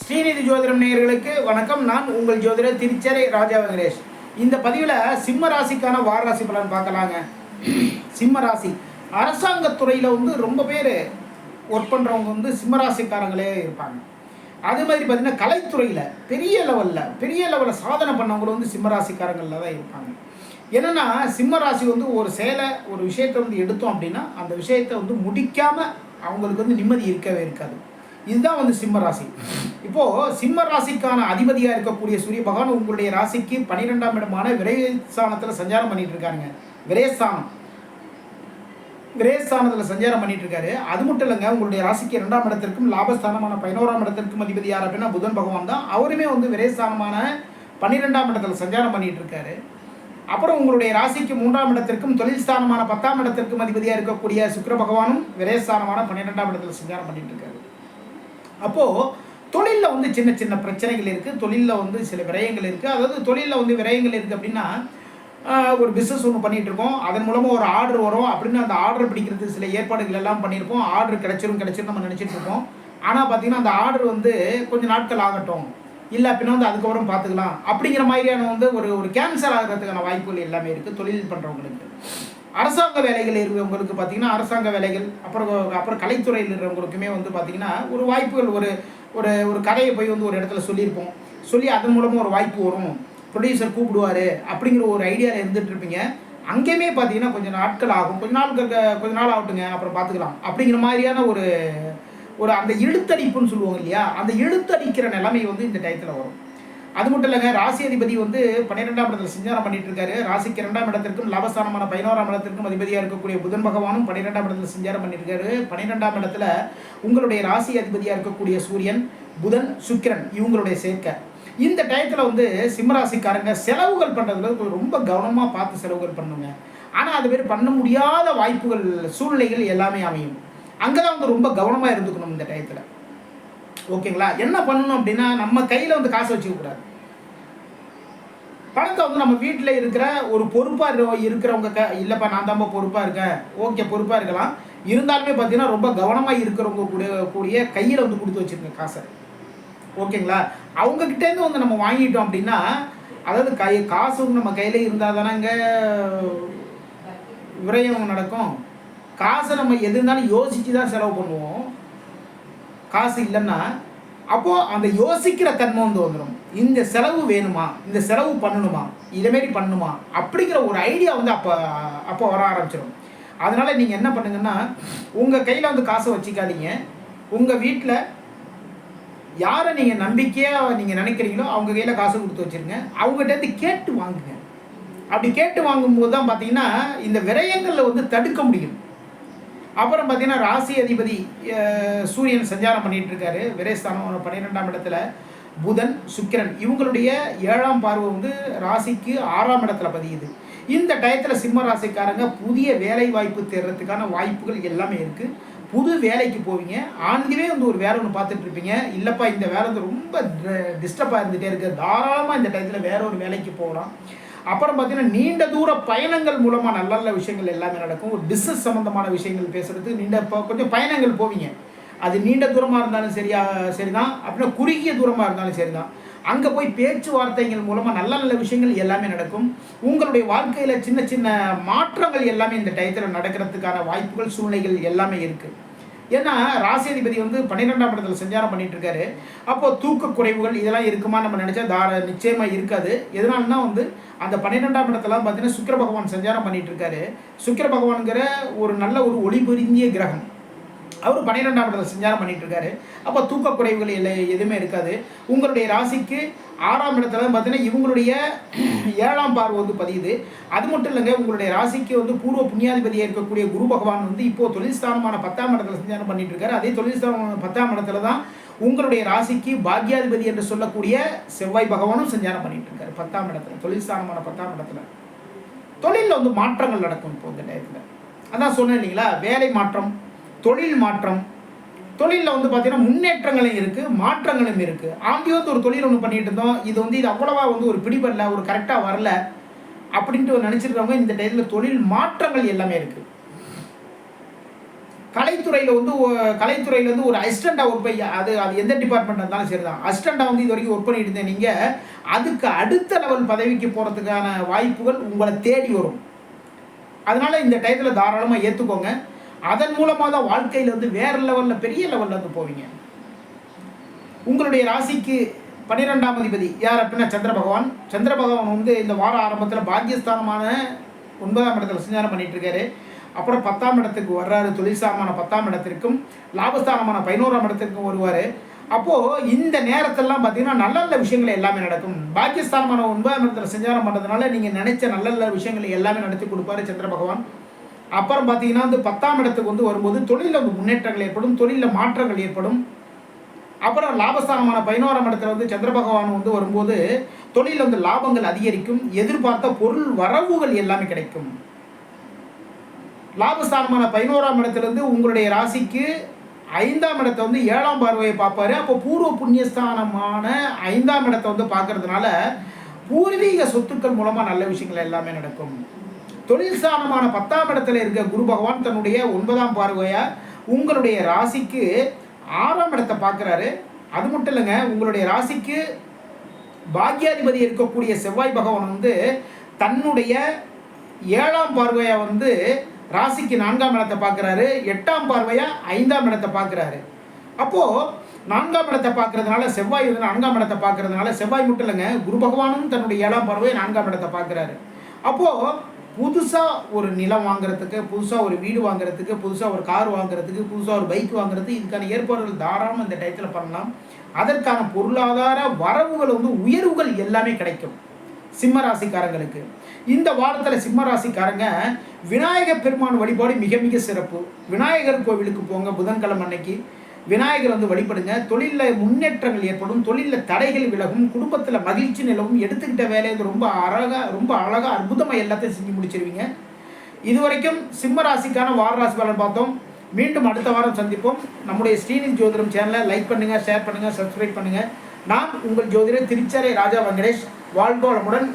ஸ்ரீநிதி ஜோதிடம் நேயர்களுக்கு வணக்கம். நான் உங்கள் ஜோதிடர் திருச்சேரை ராஜா வெங்கடேஷ். இந்த பதிவில் சிம்ம ராசிக்கான வார ராசி பலன் பார்க்கலாங்க. சிம்ம ராசி அரசாங்கத்துறையில் ரொம்ப பேர் ஒர்க் பண்ணுறவங்க சிம்ம ராசிக்காரங்களே இருப்பாங்க. அது மாதிரி பார்த்திங்கன்னா கலைத்துறையில் பெரிய லெவலில் சாதனை பண்ணவங்களும் சிம்ம ராசிக்காரங்களில் தான் இருப்பாங்க. என்னென்னா சிம்ம ராசி ஒரு ஒரு விஷயத்தை எடுத்தோம் அப்படின்னா அந்த விஷயத்தை முடிக்காமல் அவங்களுக்கு நிம்மதி இருக்கவே இருக்காது. இதுதான் சிம்ம ராசி. இப்போது சிம்ம ராசிக்கான அதிபதியாக இருக்கக்கூடிய சூரிய பகவான் உங்களுடைய ராசிக்கு 12ஆம் இடமான விரயஸ்தானத்தில் சஞ்சாரம் பண்ணிட்டு இருக்காருங்க. விரயஸ்தானத்தில் சஞ்சாரம் பண்ணிட்டு இருக்காரு. அது மட்டும் இல்லைங்க, உங்களுடைய ராசிக்கு 2ஆம் இடத்திற்கும் லாபஸ்தானமான 11ஆம் இடத்திற்கும் அதிபதி யார் அப்படின்னா புதன் பகவான் தான். அவருமே விரயஸ்தானமான 12ஆம் இடத்துல சஞ்சாரம் பண்ணிட்டு இருக்காரு. அப்புறம் உங்களுடைய ராசிக்கு 3ஆம் இடத்திற்கும் தொழில் ஸ்தானமான 10ஆம் இடத்திற்கும் அதிபதியாக இருக்கக்கூடிய சுக்கிர பகவானும் விரயஸ்தானமான 12ஆம் இடத்துல சஞ்சாரம் பண்ணிட்டு இருக்காரு. அப்போது தொழிலில் சின்ன சின்ன பிரச்சனைகள் இருக்குது, தொழிலில் சில விரயங்கள் இருக்குது. அதாவது தொழிலில் விரயங்கள் இருக்குது அப்படின்னா ஒரு பிஸ்னஸ் ஒன்று பண்ணிகிட்டு இருக்கோம், அதன் மூலமாக ஒரு ஆர்டர் வரும் அப்படின்னு அந்த ஆர்டர் பிடிக்கிறதுக்கு சில ஏற்பாடுகள் எல்லாம் பண்ணியிருப்போம். ஆர்டர் கிடைச்சிரும் நம்ம நினச்சிட்டு இருக்கோம். ஆனால் பார்த்திங்கன்னா அந்த ஆர்டர் கொஞ்சம் நாட்கள் ஆகட்டும், இல்லை அப்படின்னா அதுக்கப்புறம் பார்த்துக்கலாம் அப்படிங்கிற மாதிரியான ஒரு கேன்சல் ஆகிறதுக்கான வாய்ப்புகள் எல்லாமே இருக்குது தொழில் பண்ணுறவங்களுக்கு. அரசாங்க வேலைகள் இருக்கிறவங்களுக்கு பார்த்திங்கன்னா அரசாங்க வேலைகள், அப்புறம் கலைத்துறையில் இருக்கிறவங்களுக்குமே பார்த்திங்கன்னா ஒரு வாய்ப்புகள் ஒரு கதையை போய் ஒரு இடத்துல சொல்லியிருப்போம், சொல்லி அதன் மூலமாக ஒரு வாய்ப்பு வரும், ப்ரொடியூசர் கூப்பிடுவார் அப்படிங்கிற ஒரு ஐடியாவில் இருந்துகிட்டு இருப்பீங்க. அங்கேயுமே பார்த்திங்கன்னா கொஞ்சம் நாட்கள் ஆகும், கொஞ்ச நாள் ஆகட்டுங்க அப்புறம் பார்த்துக்கலாம் அப்படிங்கிற மாதிரியான ஒரு அந்த இழுத்தடிப்புன்னு சொல்லுவாங்க இல்லையா, அந்த இழுத்தடிக்கிற நிலைமை இந்த டயத்தில் வரும். அது மட்டும் இல்லைங்க, ராசி அதிபதி 12ஆம் இடத்துல சஞ்சாரம் பண்ணிட்டு இருக்காரு. ராசிக்கு 2ஆம் இடத்திற்கும் லாபஸ்தானமான 11ஆம் இடத்திற்கும் அதிபதியாக இருக்கக்கூடிய புதன் பகவானும் 12ஆம் இடத்துல சஞ்சாரம் பண்ணியிருக்காரு. 12ஆம் இடத்துல உங்களுடைய ராசி அதிபதியாக இருக்கக்கூடிய சூரியன், புதன், சுக்கிரன் இவங்களுடைய சேர்க்கை. இந்த டயத்தில் சிம்மராசிக்காரங்க செலவுகள் பண்ணுறதுல ரொம்ப கவனமாக பார்த்து செலவுகள் பண்ணுங்க. ஆனால் அது பேர் பண்ண முடியாத வாய்ப்புகள் சூழ்நிலைகள் எல்லாமே அமையும். அங்கே தான் ரொம்ப கவனமாக இருந்துக்கணும் இந்த டயத்தில். ஓகேங்களா? என்ன பண்ணணும் அப்படின்னா நம்ம கையில் காசு வச்சுக்கக்கூடாது. பணத்தை நம்ம வீட்டில் இருக்கிற ஒரு பொறுப்பாக இருக்கிறவங்க இல்லைப்பா நான் தான்ப்பா பொறுப்பாக இருக்கேன், ஓகே பொறுப்பாக இருக்கலாம், இருந்தாலுமே பார்த்தீங்கன்னா ரொம்ப கவனமாக இருக்கிறவங்க கூடிய கையில் கொடுத்து வச்சுருங்க காசை. ஓகேங்களா? அவங்கக்கிட்டேருந்து நம்ம வாங்கிட்டோம் அப்படின்னா, அதாவது காசு நம்ம கையில் இருந்தால் தானேங்க விரயம் நடக்கும். காசை நம்ம எது இருந்தாலும் யோசித்து தான் செலவு பண்ணுவோம். காசு இல்லைன்னா அப்போது அந்த யோசிக்கிற தன்மை வந்துடும். இந்த செலவு வேணுமா, இந்த செலவு பண்ணணுமா, இதேமாரி பண்ணணுமா அப்படிங்கிற ஒரு ஐடியா அப்போ வர ஆரம்பிச்சிடும். அதனால் நீங்கள் என்ன பண்ணுங்கன்னா, உங்கள் கையில் காசை வச்சுக்காதீங்க. உங்கள் வீட்டில் யாரை நீங்கள் நம்பிக்கையாக நீங்கள் நினைக்கிறீங்களோ அவங்க கையில் காசு கொடுத்து வச்சுருங்க. அவங்ககிட்ட கேட்டு வாங்குங்க. அப்படி கேட்டு வாங்கும்போது தான் பார்த்தீங்கன்னா இந்த விரயங்களில் தடுக்க முடியும். அப்புறம் பார்த்தீங்கன்னா ராசி அதிபதி சூரியன் சஞ்சாரம் பண்ணிகிட்டு இருக்காரு. விரயஸ்தானம் 12ஆம் இடத்துல புதன், சுக்கிரன் இவங்களுடைய 7ஆம் பார்வை ராசிக்கு 6ஆம் இடத்துல பதியுது. இந்த டயத்தில் சிம்ம ராசிக்காரங்க புதிய வேலை வாய்ப்பு தேடுறதுக்கான வாய்ப்புகள் எல்லாமே இருக்குது. புது வேலைக்கு போவீங்க. ஆண்களே ஒரு வேலை ஒன்று பார்த்துட்டு இருப்பீங்க. இல்லைப்பா இந்த வேலை ரொம்ப டிஸ்டர்பாக இருந்துகிட்டே இருக்குது, தாராளமாக இந்த டயத்தில் வேற ஒரு வேலைக்கு போகலாம். அப்புறம் பார்த்தீங்கன்னா நீண்ட தூர பயணங்கள் மூலமாக நல்ல நல்ல விஷயங்கள் எல்லாமே நடக்கும். ஒரு பிஸ்னஸ் சம்மந்தமான விஷயங்கள் பேசுகிறதுக்கு கொஞ்சம் பயணங்கள் போவீங்க. அது நீண்ட தூரமாக இருந்தாலும் சரிதான், அப்படின்னா குறுகிய தூரமாக இருந்தாலும் சரிதான். அங்கே போய் பேச்சுவார்த்தைகள் மூலமாக நல்ல நல்ல விஷயங்கள் எல்லாமே நடக்கும். உங்களுடைய வாழ்க்கையில் சின்ன சின்ன மாற்றங்கள் எல்லாமே இந்த டயத்தில் நடக்கிறதுக்கான வாய்ப்புகள் சூழ்நிலைகள் எல்லாமே இருக்குது. ஏன்னா ராசி அதிபதி 12ஆம் இடத்துல சஞ்சாரம் பண்ணிட்டு இருக்காரு. அப்போது தூக்க குறைவுகள் இதெல்லாம் இருக்குமா நம்ம நினச்சா நிச்சயமாக இருக்காது. எதனால்னா அந்த 12ஆம் இடத்துல பார்த்தீங்கன்னா சுக்கிர பகவான் சஞ்சாரம் பண்ணிட்டு இருக்காரு. சுக்கிர பகவான்கிற ஒரு நல்ல ஒரு ஒளிபெருங்கிய கிரகம், அவர் 12ஆம் இடத்துல சஞ்சாரம் பண்ணிட்டு இருக்காரு. அப்போ தூக்க குறைவுகள் எதுவுமே இருக்காது. உங்களுடைய ராசிக்கு 6ஆம் இடத்துல பார்த்தீங்கன்னா இவங்களுடைய 7ஆம் பார்வை பதியுது. அது மட்டும் இல்லைங்க, உங்களுடைய ராசிக்கு பூர்வ புண்ணியாதிபதியாக இருக்கக்கூடிய குரு பகவான் இப்போது தொழில் ஸ்தானமான 10ஆம் இடத்துல சஞ்சாரம் பண்ணிட்டு இருக்காரு. அதே தொழில் ஸ்தானமான 10ஆம் இடத்துல தான் உங்களுடைய ராசிக்கு பாக்யாதிபதி என்று சொல்லக்கூடிய செவ்வாய் பகவானும் சஞ்சாரம் பண்ணிட்டு இருக்காரு 10ஆம் இடத்துல. தொழில் ஸ்தானமான 10ஆம் இடத்துல தொழிலில் மாற்றங்கள் நடக்கும். இப்போ இந்த டயத்தில் அதான் சொன்னேன் இல்லைங்களா, வேலை மாற்றம், தொழில் மாற்றம். தொழிலில் பார்த்தீங்கன்னா முன்னேற்றங்களும் இருக்குது, மாற்றங்களும் இருக்குது. ஆண்டி ஒரு தொழில் ஒன்று பண்ணிட்டு இருந்தோம், இது அவ்வளவா ஒரு பிடிபடல, ஒரு கரெக்டாக வரல அப்படின்ட்டு நினச்சிருக்கிறவங்க இந்த டயத்தில் தொழில் மாற்றங்கள் எல்லாமே இருக்குது. கலைத்துறையில் வந்து கலைத்துறையில் வந்து ஒரு அசிஸ்டண்டாக ஒர்க் பண்ணி அது எந்த டிபார்ட்மெண்ட் இருந்தாலும் சரி தான், அசிஸ்டண்டாக வந்து இது வரைக்கும் ஒர்க் பண்ணிட்டு இருந்தேன். நீங்கள் அதுக்கு அடுத்த லெவல் பதவிக்கு போகிறதுக்கான வாய்ப்புகள் உங்களை தேடி வரும். அதனால் இந்த டயத்தில் தாராளமாக ஏற்றுக்கோங்க. அதன் மூலமாக தான் வாழ்க்கையில் வந்து வேறு லெவலில் பெரிய லெவலில் வந்து போவீங்க. உங்களுடைய ராசிக்கு 12ஆம் அதிபதி யார் அப்படின்னா சந்திர பகவான். சந்திர பகவான் வந்து இந்த வார ஆரம்பத்தில் பாக்கியஸ்தானமான 9ஆம் இடத்துல சஞ்சாரம் பண்ணிட்டு இருக்காரு. அப்புறம் 10ஆம் இடத்துக்கு வர்றாரு, தொழில்சாரமான 10ஆம் இடத்திற்கும் லாபஸ்தானமான 11ஆம் இடத்திற்கும் வருவார். அப்போது இந்த நேரத்திலலாம் பார்த்தீங்கன்னா நல்ல நல்ல விஷயங்கள் எல்லாமே நடக்கும். பாக்கியஸ்தானமான 9ஆம் இடத்துல சஞ்சாரம் பண்ணுறதுனால நீங்கள் நினைச்ச நல்ல நல்ல விஷயங்கள் எல்லாமே நடத்தி கொடுப்பாரு சந்திர பகவான். அப்புறம் பார்த்தீங்கன்னா வந்து 10ஆம் இடத்துக்கு வந்து வரும்போது தொழிலில் வந்து முன்னேற்றங்கள் ஏற்படும், தொழிலில் மாற்றங்கள் ஏற்படும். அப்புறம் லாபஸ்தானமான 11ஆம் இடத்துல வந்து சந்திர பகவான் வந்து வரும்போது தொழிலில் வந்து லாபங்கள் அதிகரிக்கும், எதிர்பார்த்த பொருள் வரவுகள் எல்லாமே கிடைக்கும். லாபஸ்தானமான 11ஆம் இடத்துலேருந்து உங்களுடைய ராசிக்கு 5ஆம் இடத்தை வந்து 7ஆம் பார்வையை பார்ப்பாரு. அப்போ பூர்வ புண்ணியஸ்தானமான 5ஆம் இடத்தை வந்து பார்க்கறதுனால பூர்வீக சொத்துக்கள் மூலமாக நல்ல விஷயங்கள் எல்லாமே நடக்கும். தொழில் ஸ்தானமான 10ஆம் இடத்துல இருக்க குரு பகவான் தன்னுடைய 9ஆம் பார்வையா உங்களுடைய ராசிக்கு 6ஆம் இடத்தை பார்க்குறாரு. அது மட்டும் இல்லைங்க, உங்களுடைய ராசிக்கு பாக்யாதிபதி இருக்கக்கூடிய செவ்வாய் பகவான் வந்து தன்னுடைய 7ஆம் பார்வையா வந்து ராசிக்கு 4ஆம் இடத்தை பார்க்குறாரு. 8ஆம் பார்வையா 5ஆம் இடத்தை பார்க்குறாரு. அப்போது 4ஆம் இடத்தை பார்க்கறதுனால செவ்வாய் வந்து 4ஆம் இடத்தை பார்க்கறதுனால செவ்வாய் மட்டும் இல்லைங்க, குரு பகவானும் தன்னுடைய 7ஆம் பார்வையை 4ஆம் இடத்தை பார்க்குறாரு. அப்போது புதுசாக ஒரு நிலம் வாங்குறதுக்கு, புதுசாக ஒரு வீடு வாங்குறதுக்கு, புதுசாக ஒரு கார் வாங்குறதுக்கு, புதுசாக ஒரு பைக் வாங்குறதுக்கு இதுக்கான ஏற்பாடுகள் தாராளமாக இந்த டயத்தில் பண்ணலாம். அதற்கான பொருளாதார வரவுகள் வந்து உயர்வுகள் எல்லாமே கிடைக்கும் சிம்ம ராசிக்காரங்களுக்கு. இந்த வாரத்தில் சிம்ம ராசிக்காரங்க விநாயகர் பெருமான் வழிபாடு மிக மிக சிறப்பு. விநாயகர் கோவிலுக்கு போங்க, புதன்கிழமை அன்னைக்கு விநாயகர் வந்து வழிபடுங்க. தொழிலில் முன்னேற்றங்கள் ஏற்படும், தொழிலில் தடைகள் விலகும், குடும்பத்தில் மகிழ்ச்சி நிலவும், எடுத்துக்கிட்ட வேலையை ரொம்ப அழகாக அற்புதமாக எல்லாத்தையும் செஞ்சு முடிச்சிருவீங்க. இதுவரைக்கும் சிம்ம ராசிக்கான வார ராசி பலன் பார்த்தோம். மீண்டும் அடுத்த வாரம் சந்திப்போம். நம்முடைய ஸ்ரீனித் ஜோதிடம் சேனலை லைக் பண்ணுங்கள், ஷேர் பண்ணுங்கள், சப்ஸ்கிரைப் பண்ணுங்கள். நான் உங்கள் ஜோதிடர் திருச்சரை ராஜா வெங்கடேஷ். வாழ்க வளமுடன்.